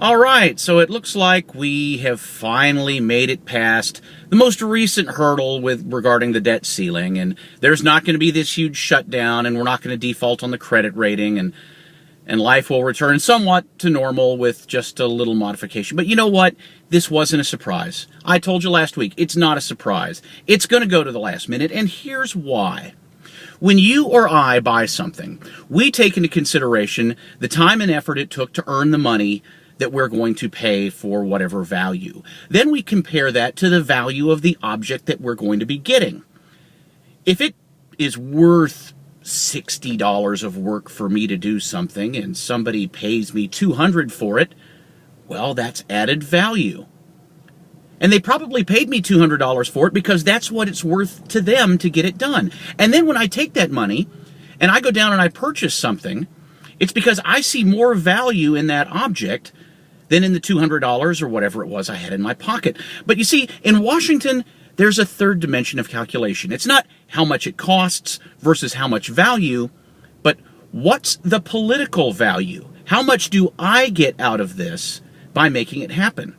All right, so it looks like we have finally made it past the most recent hurdle regarding the debt ceiling, and there's not going to be this huge shutdown, and we're not going to default on the credit rating, and life will return somewhat to normal with just a little modification. But you know what? This wasn't a surprise. I told you last week, it's not a surprise. It's going to go to the last minute, and here's why. When you or I buy something, we take into consideration the time and effort it took to earn the money that we're going to pay for whatever value. Then we compare that to the value of the object that we're going to be getting. If it is worth $60 of work for me to do something and somebody pays me $200 for it, well, that's added value. And they probably paid me $200 for it because that's what it's worth to them to get it done. And then when I take that money and I go down and I purchase something, it's because I see more value in that object than in the $200 or whatever it was I had in my pocket. But you see, in Washington, there's a third dimension of calculation. It's not how much it costs versus how much value, but what's the political value? How much do I get out of this by making it happen?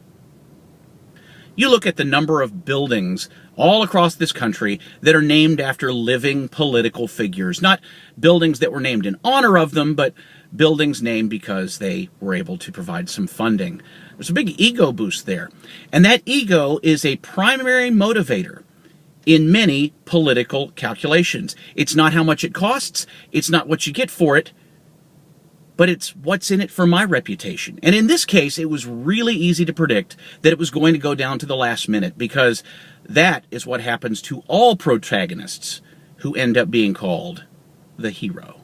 You look at the number of buildings all across this country that are named after living political figures. Not buildings that were named in honor of them, but buildings named because they were able to provide some funding. There's a big ego boost there. And that ego is a primary motivator in many political calculations. It's not how much it costs, it's not what you get for it, but it's what's in it for my reputation. And in this case, it was really easy to predict that it was going to go down to the last minute, because that is what happens to all protagonists who end up being called the hero.